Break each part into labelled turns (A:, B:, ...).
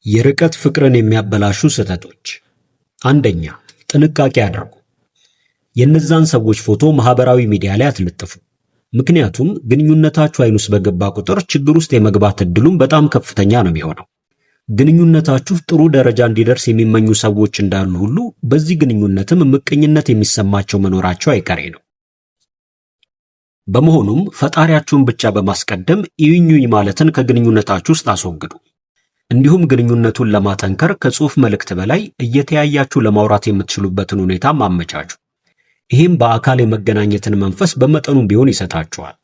A: የርቀት ፍቅርን የሚያበላሹ ስህተቶች። አንደኛ፣ ጥንቃቄ አድርጉ። የእነዛን ሰዎች ፎቶ ማህበራዊ ሚዲያ ላይ አትለጥፉ። ምክንያቱም ግንኙነታችሁ አይን ውስጥ በገባ ቁጥር ችግር ውስጥ የመግባት እድሉም በጣም ከፍተኛ ነው የሚሆነው። ግንኙነታችሁ ጥሩ ደረጃ እንዲደርስ የሚመኙ ሰዎች እንዳሉ ሁሉ በዚህ ግንኙነትም ምቀኝነት የሚሰማቸው መኖራቸው አይቀሬ ነው። በመሆኑም ፈጣሪያችሁን ብቻ በማስቀደም እዩኝ ማለትን ከግንኙነታችሁ ውስጥ አስወግዱ። እንዲሁም ግንኙነቱን ለማጠንከር ከጽሑፍ መልእክት በላይ እየተያያችሁ ለማውራት የምትችሉበትን ሁኔታ ማመቻቹ። ይህም በአካል የመገናኘትን መንፈስ በመጠኑም ቢሆን ይሰጣችኋል።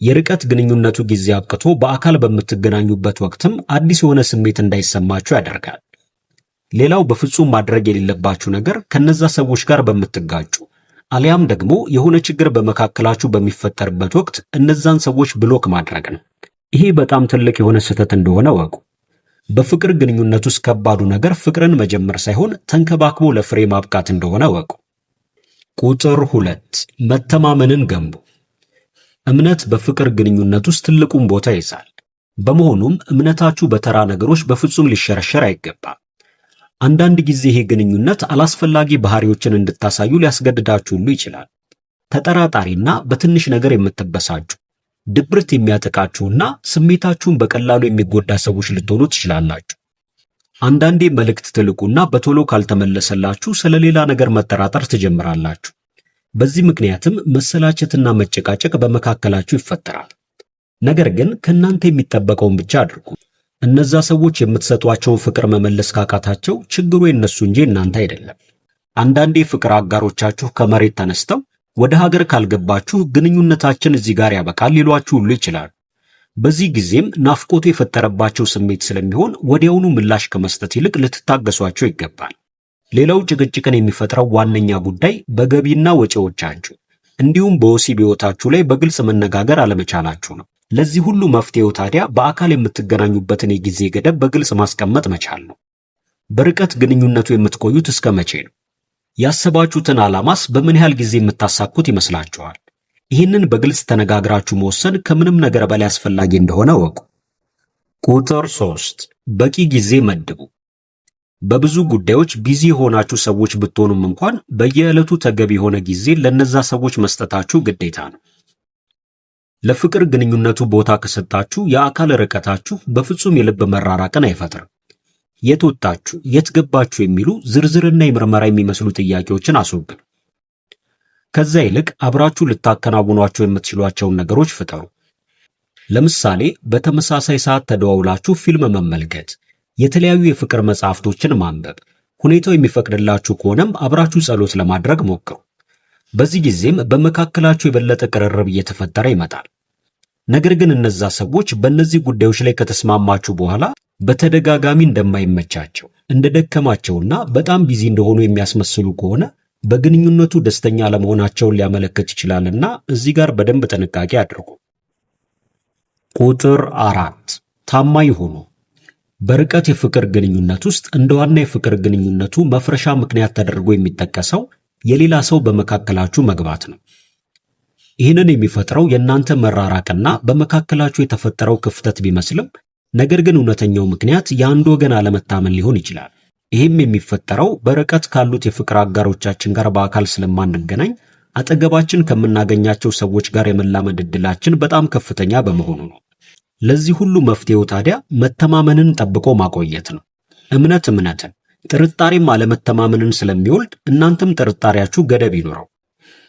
A: የርቀት ግንኙነቱ ጊዜ አብቅቶ በአካል በምትገናኙበት ወቅትም አዲስ የሆነ ስሜት እንዳይሰማችሁ ያደርጋል። ሌላው በፍጹም ማድረግ የሌለባችሁ ነገር ከነዛ ሰዎች ጋር በምትጋጩ አሊያም ደግሞ የሆነ ችግር በመካከላችሁ በሚፈጠርበት ወቅት እነዛን ሰዎች ብሎክ ማድረግ ነው። ይሄ በጣም ትልቅ የሆነ ስህተት እንደሆነ ወቁ። በፍቅር ግንኙነት ውስጥ ከባዱ ነገር ፍቅርን መጀመር ሳይሆን ተንከባክቦ ለፍሬ ማብቃት እንደሆነ ወቁ። ቁጥር 2 መተማመንን ገንቡ። እምነት በፍቅር ግንኙነት ውስጥ ትልቁን ቦታ ይይዛል። በመሆኑም እምነታችሁ በተራ ነገሮች በፍጹም ሊሸረሸር አይገባም። አንዳንድ ጊዜ ይሄ ግንኙነት አላስፈላጊ ባህሪዎችን እንድታሳዩ ሊያስገድዳችሁ ሁሉ ይችላል። ተጠራጣሪና በትንሽ ነገር የምትበሳጩ፣ ድብርት የሚያጠቃችሁና ስሜታችሁን በቀላሉ የሚጎዳ ሰዎች ልትሆኑ ትችላላችሁ። አንዳንዴ መልእክት ትልቁና በቶሎ ካልተመለሰላችሁ ስለሌላ ነገር መጠራጠር ትጀምራላችሁ። በዚህ ምክንያትም መሰላቸትና መጨቃጨቅ በመካከላችሁ ይፈጠራል። ነገር ግን ከእናንተ የሚጠበቀውን ብቻ አድርጉ። እነዛ ሰዎች የምትሰጧቸውን ፍቅር መመለስ ካቃታቸው ችግሩ የነሱ እንጂ እናንተ አይደለም። አንዳንዴ ፍቅር አጋሮቻችሁ ከመሬት ተነስተው ወደ ሀገር ካልገባችሁ ግንኙነታችን እዚህ ጋር ያበቃል ሊሏችሁ ሁሉ ይችላሉ። በዚህ ጊዜም ናፍቆቱ የፈጠረባቸው ስሜት ስለሚሆን ወዲያውኑ ምላሽ ከመስጠት ይልቅ ልትታገሷቸው ይገባል። ሌላው ጭቅጭቅን የሚፈጥረው ዋነኛ ጉዳይ በገቢና ወጪዎቻችሁ እንዲሁም በወሲብ ሕይወታችሁ ላይ በግልጽ መነጋገር አለመቻላችሁ ነው። ለዚህ ሁሉ መፍትሄው ታዲያ በአካል የምትገናኙበትን የጊዜ ገደብ በግልጽ ማስቀመጥ መቻል ነው። በርቀት ግንኙነቱ የምትቆዩት እስከ መቼ ነው? ያሰባችሁትን ዓላማስ በምን ያህል ጊዜ የምታሳኩት ይመስላችኋል? ይህንን በግልጽ ተነጋግራችሁ መወሰን ከምንም ነገር በላይ አስፈላጊ እንደሆነ ወቁ። ቁጥር 3 በቂ ጊዜ መድቡ። በብዙ ጉዳዮች ቢዚ የሆናችሁ ሰዎች ብትሆኑም እንኳን በየዕለቱ ተገቢ የሆነ ጊዜ ለነዛ ሰዎች መስጠታችሁ ግዴታ ነው። ለፍቅር ግንኙነቱ ቦታ ከሰጣችሁ የአካል ርቀታችሁ በፍጹም የልብ መራራቅን አይፈጥርም። የት ወጣችሁ፣ የት ገባችሁ የሚሉ ዝርዝርና የምርመራ የሚመስሉ ጥያቄዎችን አስወግዱ። ከዛ ይልቅ አብራችሁ ልታከናውኗቸው የምትችሏቸውን ነገሮች ፍጠሩ። ለምሳሌ በተመሳሳይ ሰዓት ተደዋውላችሁ ፊልም መመልከት፣ የተለያዩ የፍቅር መጽሐፍቶችን ማንበብ፣ ሁኔታው የሚፈቅድላችሁ ከሆነም አብራችሁ ጸሎት ለማድረግ ሞክሩ። በዚህ ጊዜም በመካከላችሁ የበለጠ ቅርርብ እየተፈጠረ ይመጣል። ነገር ግን እነዛ ሰዎች በእነዚህ ጉዳዮች ላይ ከተስማማችሁ በኋላ በተደጋጋሚ እንደማይመቻቸው፣ እንደደከማቸውና በጣም ቢዚ እንደሆኑ የሚያስመስሉ ከሆነ በግንኙነቱ ደስተኛ ለመሆናቸውን ሊያመለክት ይችላልና እዚህ ጋር በደንብ ጥንቃቄ አድርጉ። ቁጥር 4 ታማኝ ሁኑ። በርቀት የፍቅር ግንኙነት ውስጥ እንደ ዋና የፍቅር ግንኙነቱ መፍረሻ ምክንያት ተደርጎ የሚጠቀሰው የሌላ ሰው በመካከላችሁ መግባት ነው። ይህንን የሚፈጥረው የእናንተ መራራቅና በመካከላችሁ የተፈጠረው ክፍተት ቢመስልም ነገር ግን እውነተኛው ምክንያት የአንድ ወገን አለመታመን ሊሆን ይችላል። ይህም የሚፈጠረው በርቀት ካሉት የፍቅር አጋሮቻችን ጋር በአካል ስለማንገናኝ አጠገባችን ከምናገኛቸው ሰዎች ጋር የመላመድ ዕድላችን በጣም ከፍተኛ በመሆኑ ነው። ለዚህ ሁሉ መፍትሄው ታዲያ መተማመንን ጠብቆ ማቆየት ነው። እምነትን፣ ጥርጣሬም አለመተማመንን ስለሚወልድ እናንተም ጥርጣሬያችሁ ገደብ ይኖረው።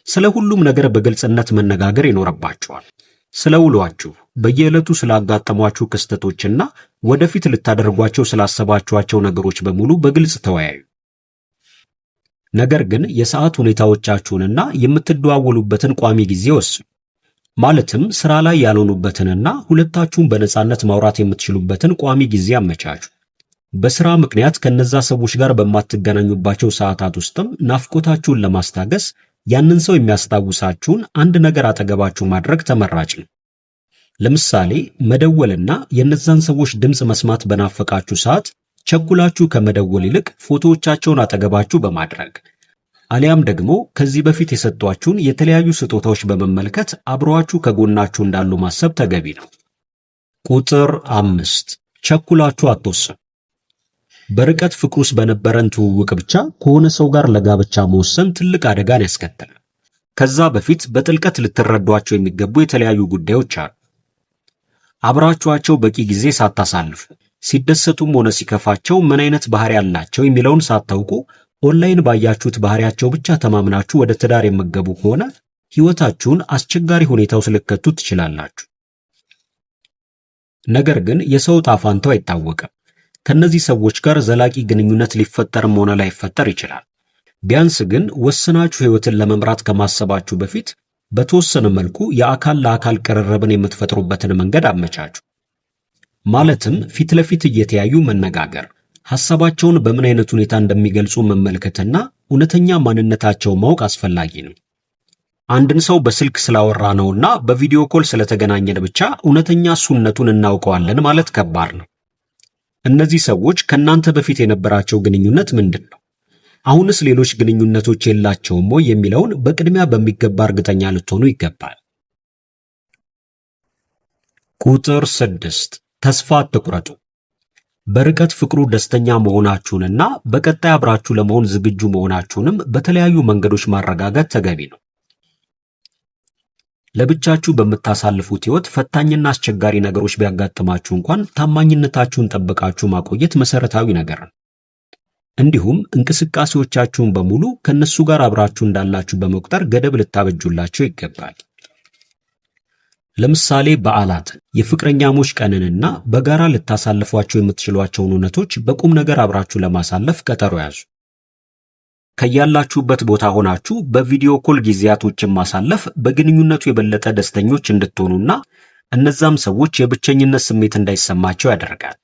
A: ስለ ሁሉም ነገር በግልጽነት መነጋገር ይኖርባችኋል። ስለ ውሏችሁ፣ በየዕለቱ ስላጋጠሟችሁ ክስተቶችና ወደፊት ልታደርጓቸው ስላሰባችኋቸው ነገሮች በሙሉ በግልጽ ተወያዩ። ነገር ግን የሰዓት ሁኔታዎቻችሁንና የምትደዋወሉበትን ቋሚ ጊዜ ወስኑ። ማለትም ስራ ላይ ያልሆኑበትንና ሁለታችሁም በነፃነት ማውራት የምትችሉበትን ቋሚ ጊዜ አመቻቹ። በስራ ምክንያት ከነዛ ሰዎች ጋር በማትገናኙባቸው ሰዓታት ውስጥም ናፍቆታችሁን ለማስታገስ ያንን ሰው የሚያስታውሳችሁን አንድ ነገር አጠገባችሁ ማድረግ ተመራጭ ነው። ለምሳሌ መደወልና የነዛን ሰዎች ድምፅ መስማት በናፈቃችሁ ሰዓት ቸኩላችሁ ከመደወል ይልቅ ፎቶዎቻቸውን አጠገባችሁ በማድረግ አሊያም ደግሞ ከዚህ በፊት የሰጧችሁን የተለያዩ ስጦታዎች በመመልከት አብረዋችሁ ከጎናችሁ እንዳሉ ማሰብ ተገቢ ነው። ቁጥር 5 ቸኩላችሁ አትወስኑ። በርቀት ፍቅር ውስጥ በነበረን ትውውቅ ብቻ ከሆነ ሰው ጋር ለጋብቻ መወሰን ትልቅ አደጋን ያስከትላል። ከዛ በፊት በጥልቀት ልትረዷቸው የሚገቡ የተለያዩ ጉዳዮች አሉ። አብራችኋቸው በቂ ጊዜ ሳታሳልፉ፣ ሲደሰቱም ሆነ ሲከፋቸው ምን አይነት ባህሪ ያላቸው የሚለውን ሳታውቁ ኦንላይን ባያችሁት ባህሪያቸው ብቻ ተማምናችሁ ወደ ትዳር የምትገቡ ከሆነ ህይወታችሁን አስቸጋሪ ሁኔታ ውስጥ ልትከቱ ትችላላችሁ። ነገር ግን የሰው ዕጣ ፈንታው አይታወቅም። ከነዚህ ሰዎች ጋር ዘላቂ ግንኙነት ሊፈጠርም ሆነ ላይፈጠር ይችላል። ቢያንስ ግን ወስናችሁ ህይወትን ለመምራት ከማሰባችሁ በፊት በተወሰነ መልኩ የአካል ለአካል ቅርርብን የምትፈጥሩበትን መንገድ አመቻቹ። ማለትም ፊት ለፊት እየተያዩ መነጋገር፣ ሐሳባቸውን በምን አይነት ሁኔታ እንደሚገልጹ መመልከትና እውነተኛ ማንነታቸው ማወቅ አስፈላጊ ነው። አንድን ሰው በስልክ ስላወራ ነውና በቪዲዮ ኮል ስለተገናኘን ብቻ እውነተኛ እሱነቱን እናውቀዋለን ማለት ከባድ ነው። እነዚህ ሰዎች ከናንተ በፊት የነበራቸው ግንኙነት ምንድን ነው? አሁንስ ሌሎች ግንኙነቶች የላቸውም ወይ የሚለውን በቅድሚያ በሚገባ እርግጠኛ ልትሆኑ ይገባል። ቁጥር 6 ተስፋ አትቁረጡ። በርቀት ፍቅሩ ደስተኛ መሆናችሁንና በቀጣይ አብራችሁ ለመሆን ዝግጁ መሆናችሁንም በተለያዩ መንገዶች ማረጋገጥ ተገቢ ነው። ለብቻችሁ በምታሳልፉት ህይወት ፈታኝና አስቸጋሪ ነገሮች ቢያጋጥማችሁ እንኳን ታማኝነታችሁን ጠብቃችሁ ማቆየት መሰረታዊ ነገር ነው። እንዲሁም እንቅስቃሴዎቻችሁን በሙሉ ከነሱ ጋር አብራችሁ እንዳላችሁ በመቁጠር ገደብ ልታበጁላቸው ይገባል። ለምሳሌ በዓላትን፣ የፍቅረኛሞች ቀንንና በጋራ ልታሳልፏቸው የምትችሏቸውን እውነቶች በቁም ነገር አብራችሁ ለማሳለፍ ቀጠሮ ያዙ። ከያላችሁበት ቦታ ሆናችሁ በቪዲዮ ኮል ጊዜያቶችን ማሳለፍ በግንኙነቱ የበለጠ ደስተኞች እንድትሆኑና እነዛም ሰዎች የብቸኝነት ስሜት እንዳይሰማቸው ያደርጋል።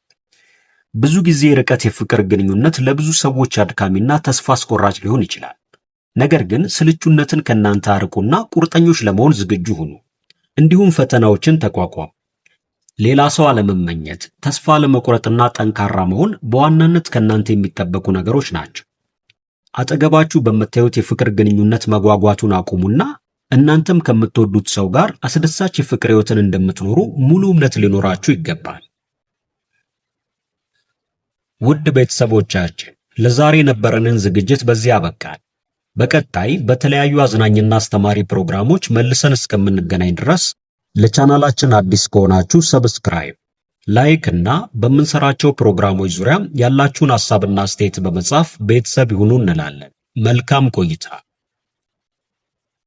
A: ብዙ ጊዜ ርቀት የፍቅር ግንኙነት ለብዙ ሰዎች አድካሚና ተስፋ አስቆራጭ ሊሆን ይችላል። ነገር ግን ስልቹነትን ከናንተ አርቁና ቁርጠኞች ለመሆን ዝግጁ ሁኑ። እንዲሁም ፈተናዎችን ተቋቋሙ። ሌላ ሰው አለመመኘት፣ ተስፋ ለመቁረጥና ጠንካራ መሆን በዋናነት ከናንተ የሚጠበቁ ነገሮች ናቸው። አጠገባችሁ በምታዩት የፍቅር ግንኙነት መጓጓቱን አቁሙና እናንተም ከምትወዱት ሰው ጋር አስደሳች የፍቅር ህይወትን እንደምትኖሩ ሙሉ እምነት ሊኖራችሁ ይገባል። ውድ ቤተሰቦቻችን ለዛሬ የነበረንን ዝግጅት በዚህ አበቃል። በቀጣይ በተለያዩ አዝናኝና አስተማሪ ፕሮግራሞች መልሰን እስከምንገናኝ ድረስ ለቻናላችን አዲስ ከሆናችሁ ሰብስክራይብ፣ ላይክ እና በምንሰራቸው ፕሮግራሞች ዙሪያ ያላችሁን ሐሳብና አስተያየት በመጻፍ ቤተሰብ ይሁኑ እንላለን። መልካም ቆይታ።